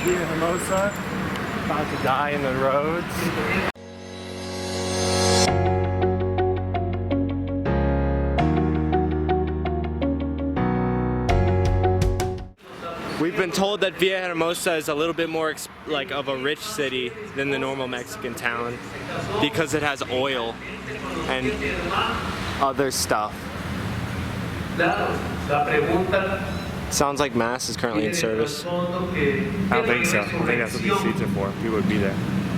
Villahermosa, about to die in the roads. We've been told that Villahermosa is a little bit more like of a rich city than the normal Mexican town because it has oil and other stuff. Sounds like Mass is currently in service. I don't think so. I think that's what these seats are for. People would be there.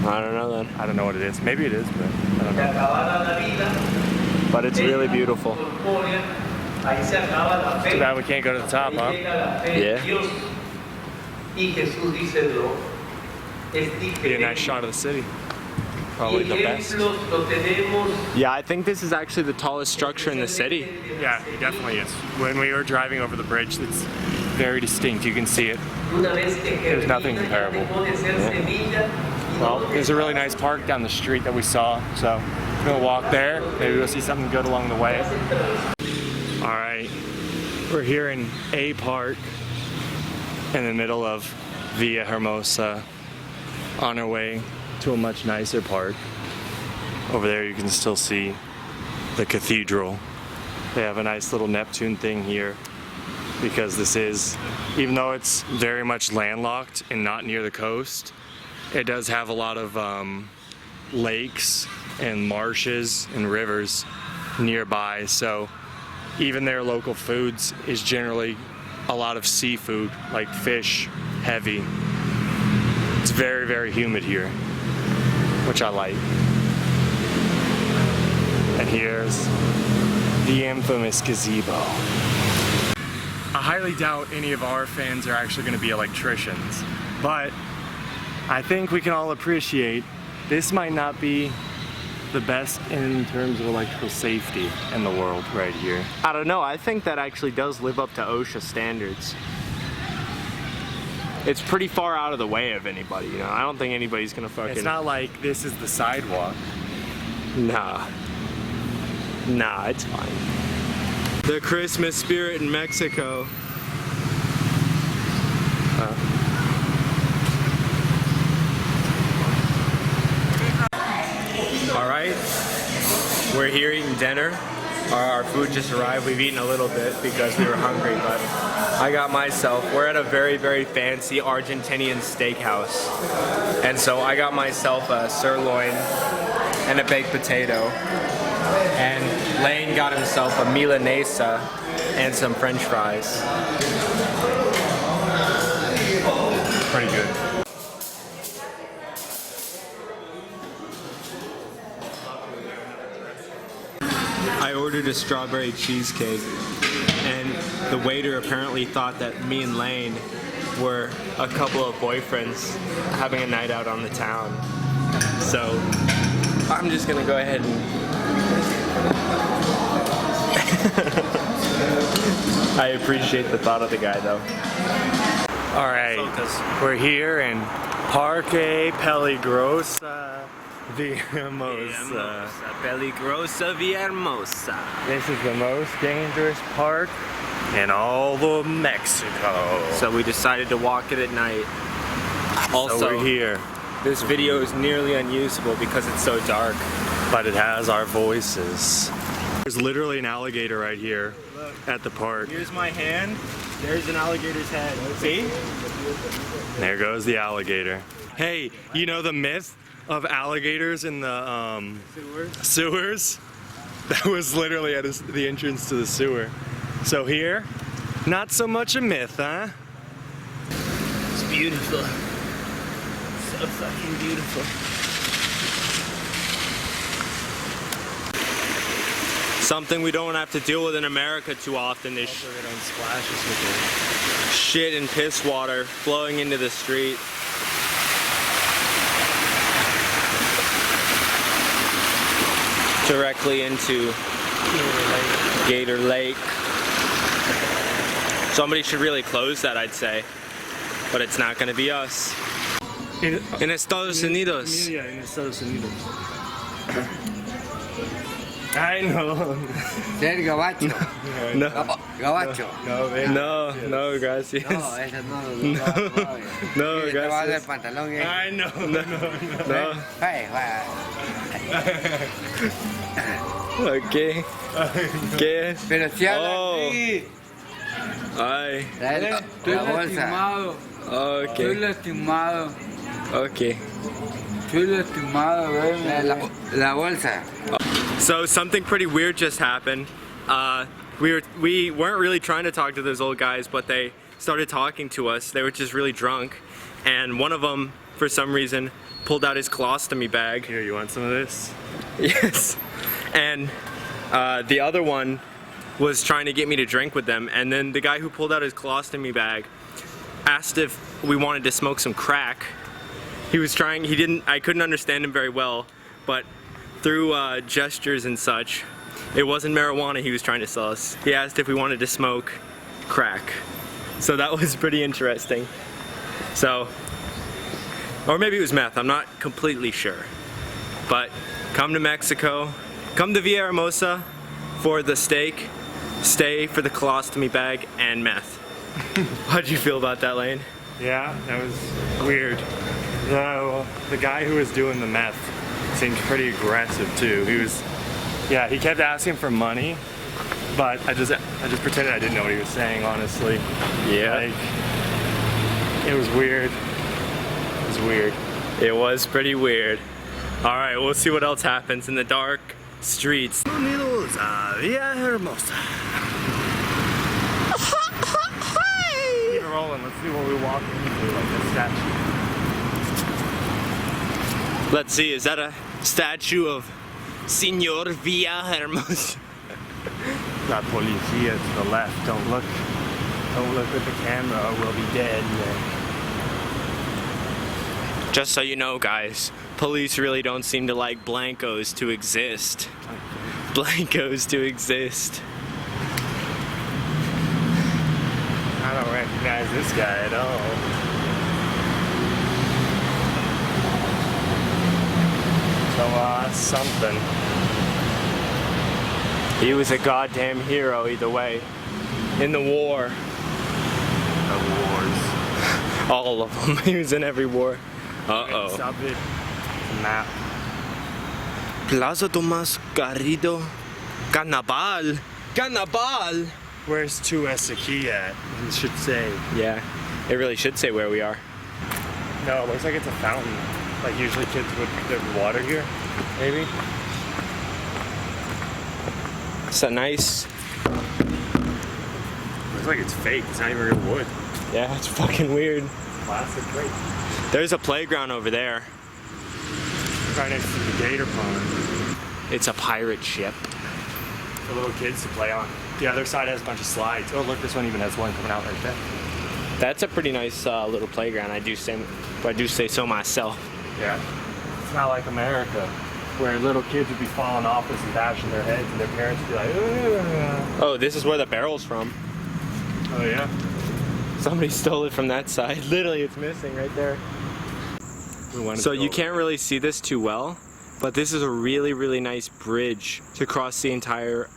I don't know then. I don't know what it is. Maybe it is, but I don't know. But it's really beautiful. Too bad we can't go to the top, huh? Yeah. Be a nice shot of the city. Probably the best. Yeah, I think this is actually the tallest structure in the city. Yeah, it definitely is. When we were driving over the bridge, it's very distinct. You can see it. There's nothing comparable. Yeah. Well, there's a really nice park down the street that we saw, so we're gonna walk there. Maybe we'll see something good along the way. All right, we're here in a park in the middle of Villahermosa on our way to a much nicer park. Over there you can still see the cathedral. They have a nice little Neptune thing here because this is, even though it's very much landlocked and not near the coast, it does have a lot of lakes and marshes and rivers nearby, so even their local foods is generally a lot of seafood, like fish, heavy. It's very, very humid here, which I like. And here's the infamous gazebo. I highly doubt any of our fans are actually going to be electricians, but I think we can all appreciate this might not be the best in terms of electrical safety in the world right here. I don't know, I think that actually does live up to OSHA standards. It's pretty far out of the way of anybody, you know? I don't think anybody's gonna fucking... It's not like this is the sidewalk. Nah. Nah, it's fine. The Christmas spirit in Mexico. Alright, we're here eating dinner. Our food just arrived. We've eaten a little bit because we were hungry, but I got myself, we're at a very, very fancy Argentinian steakhouse. And so I got myself a sirloin and a baked potato. And Lane got himself a Milanesa and some French fries. Pretty good. I ordered a strawberry cheesecake, and the waiter apparently thought that me and Lane were a couple of boyfriends having a night out on the town. So I'm just gonna go ahead and I appreciate the thought of the guy though. All right, we're here in Parque Peligrosa Villahermosa. Peligrosa Villahermosa. This is the most dangerous park in all of Mexico. So we decided to walk it at night. Also, so we're here. This video is nearly unusable because it's so dark. But it has our voices. There's literally an alligator right here at the park. Here's my hand. There's an alligator's head. See? There goes the alligator. Hey, you know the myth of alligators in the sewers? That was literally at the entrance to the sewer. So here, not so much a myth, huh? It's beautiful. So fucking beautiful. Something we don't have to deal with in America too often is shit and piss water flowing into the street. Directly into Gator Lake. Somebody should really close that, I'd say. But it's not going to be us. En Estados Unidos. Yeah, in Estados Unidos. I know. Sergio, macho. No. Gabacho. No, gracias. No, ese no lo No, Te va a hacer gracias. pantalón, Ay, no. Hey, Ok. ¿Qué es? Pero si habla Oh. así. Ay. La bolsa. Ok. lastimado. Okay. Estoy lastimado, la bolsa. So something pretty weird just happened. We weren't really trying to talk to those old guys, but they started talking to us. They were just really drunk, and one of them, for some reason, pulled out his colostomy bag. Here, you want some of this? Yes. And the other one was trying to get me to drink with them, and then the guy who pulled out his colostomy bag asked if we wanted to smoke some crack. He was trying, I couldn't understand him very well, but through gestures and such, it wasn't marijuana he was trying to sell us. He asked if we wanted to smoke crack. So that was pretty interesting. So, or maybe it was meth, I'm not completely sure. But come to Mexico, come to Villahermosa for the steak, stay for the colostomy bag, and meth. How'd you feel about that, Lane? Yeah, that was weird. Though the guy who was doing the meth seemed pretty aggressive too. He kept asking for money, but I just pretended I didn't know what he was saying, honestly. Yeah. It was weird. It was weird. It was pretty weird. All right, we'll see what else happens in the dark streets. Unidos a Villahermosa. Keep it rolling. Let's see what we walk into, like a statue. Let's see, is that a statue of Señor Villahermosa? La policía to the left. Don't look at the camera or we'll be dead. Just so you know, guys, police really don't seem to like blancos to exist. Blancos to exist. I don't recognize this guy at all. So, something. He was a goddamn hero either way. In the war. The wars. All of them. He was in every war. Uh-oh. Stop it. Map. Plaza Tomas Garrido. Carnaval. Carnaval. Where's 2S at? It should say. Yeah, it really should say where we are. No, it looks like it's a fountain. Like usually kids would put water here, maybe. It's a nice. Looks like it's fake. It's not even real wood. Yeah, it's fucking weird. Plastic crate. There's a playground over there. Right next to the gator pond. It's a pirate ship. For little kids to play on. The other side has a bunch of slides. Oh look, this one even has one coming out right there. That's a pretty nice little playground. I do say so myself. Yeah. It's not like America, where little kids would be falling off this and bashing their heads, and their parents would be like, ugh. Oh, this is where the barrel's from. Oh yeah? Somebody stole it from that side. Literally, it's missing right there. So you can't really see this too well, but this is a really, really nice bridge to cross the entire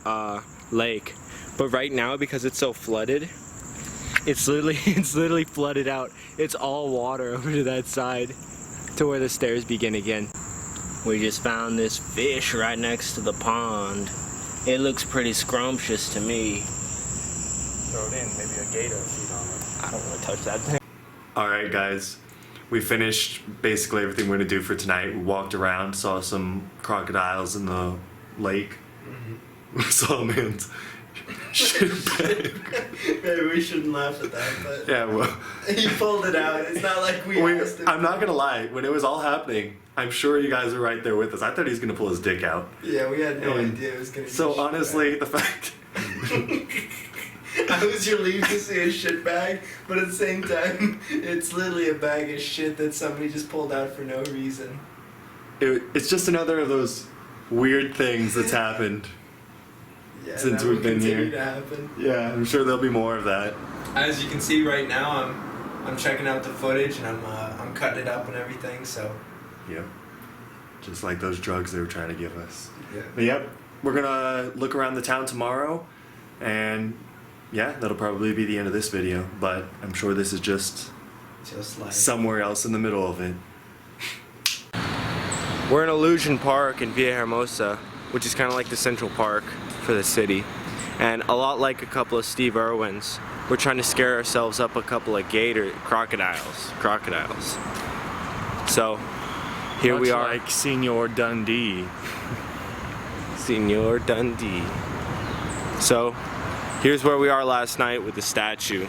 lake. But right now, because it's so flooded, it's literally flooded out. It's all water over to that side, to where the stairs begin again. We just found this fish right next to the pond. It looks pretty scrumptious to me. Throw it in, maybe a gator feed on it. I don't want to touch that thing. Alright guys, we finished basically everything we're going to do for tonight. We walked around, saw some crocodiles in the lake. We saw a man's shit bag. Maybe we shouldn't laugh at that, but Yeah, well, he pulled it out. It's not like we asked him. I'm not going to lie, when it was all happening, I'm sure you guys were right there with us. I thought he was going to pull his dick out. Yeah, we had no And idea it was gonna be. So a shit honestly, the fact... bag. I was relieved to see a shit bag, but at the same time, it's literally a bag of shit that somebody just pulled out for no reason. It's just another of those weird things that's happened. Yeah, Since that we've will been continue here. to happen. Yeah, I'm sure there'll be more of that. As you can see right now, I'm checking out the footage and I'm cutting it up and everything. So Yep. Just like those drugs they were trying to give us. yeah. But yep, we're gonna look around the town tomorrow and yeah, that'll probably be the end of this video, but I'm sure this is just like somewhere else in the middle of it. We're in Illusion Park in Villahermosa, which is kind of like the central park for the city. And a lot like a couple of Steve Irwins, we're trying to scare ourselves up a couple of crocodiles. So, here Much we are. like Senor Dundee. Senor Dundee. So, here's where we are last night with the statue.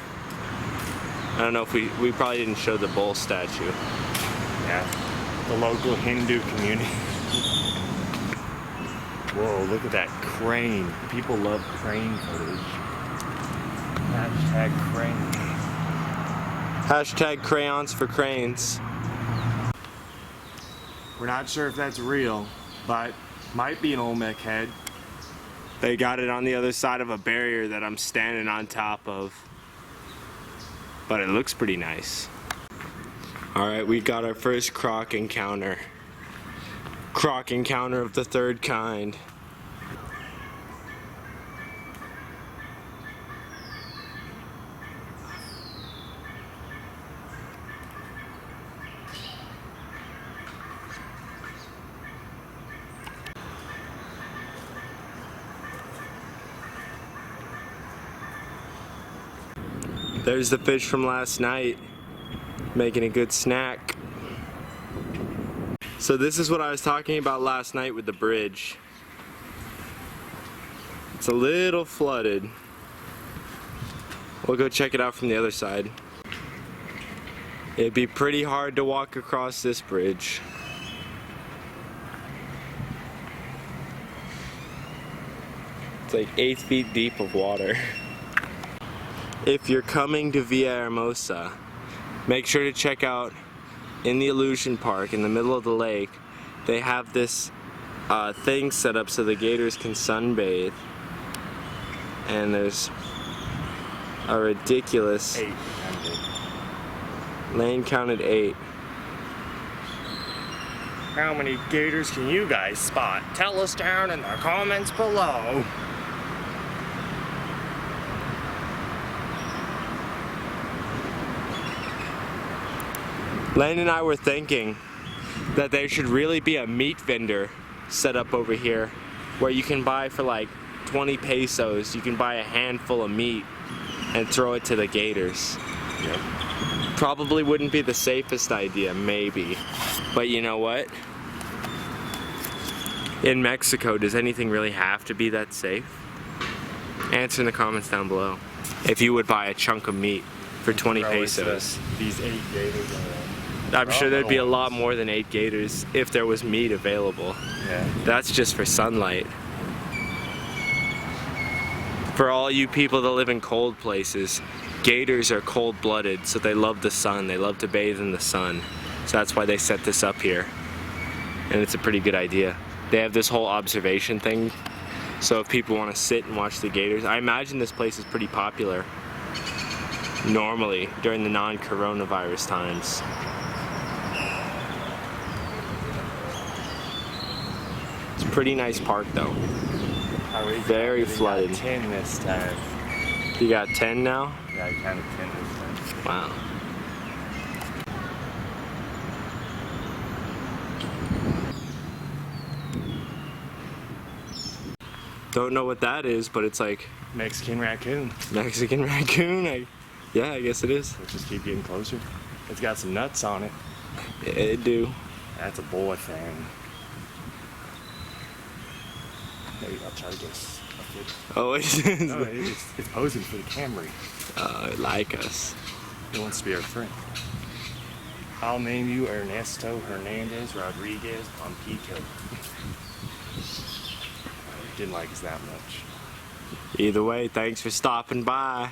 I don't know if we probably didn't show the bull statue. Yeah. The local Hindu community. Whoa, look at that crane. People love crane footage. Hashtag crane. Hashtag crayons for cranes. We're not sure if that's real, but might be an Olmec head. They got it on the other side of a barrier that I'm standing on top of. But it looks pretty nice. Alright, we got our first croc encounter. Croc encounter of the third kind. There's the fish from last night, making a good snack. So this is what I was talking about last night with the bridge. It's a little flooded. We'll go check it out from the other side. It'd be pretty hard to walk across this bridge. It's like 8 feet deep of water. If you're coming to Villahermosa, make sure to check out in the Illusion Park in the middle of the lake. They have this thing set up so the gators can sunbathe. And there's a ridiculous 8. lane counted 8. How many gators can you guys spot? Tell us down in the comments below. Lane and I were thinking that there should really be a meat vendor set up over here where you can buy for like 20 pesos, you can buy a handful of meat and throw it to the gators. Yep. Probably wouldn't be the safest idea, maybe. But you know what? In Mexico, does anything really have to be that safe? Answer in the comments down below. If you would buy a chunk of meat for 20 pesos. These 8 gators are I'm sure there'd be a lot more than 8 gators if there was meat available. Yeah. That's just for sunlight. For all you people that live in cold places, gators are cold-blooded, so they love the sun. They love to bathe in the sun. So that's why they set this up here. And it's a pretty good idea. They have this whole observation thing. So if people want to sit and watch the gators, I imagine this place is pretty popular normally during the non-coronavirus times. It's a pretty nice park though. Very flooded. 10 this time. You got 10 now? Yeah, I counted 10 this time. Wow. Don't know what that is, but it's like Mexican raccoon. Mexican raccoon. Yeah, I guess it is. Let's just keep getting closer. It's got some nuts on it. It do. That's a boy thing. Maybe I'll try to get a fit. Oh, No, it's posing for the camera. it like us. It wants to be our friend. I'll name you Ernesto Hernandez Rodriguez Pompico. Didn't like us that much. Either way, thanks for stopping by.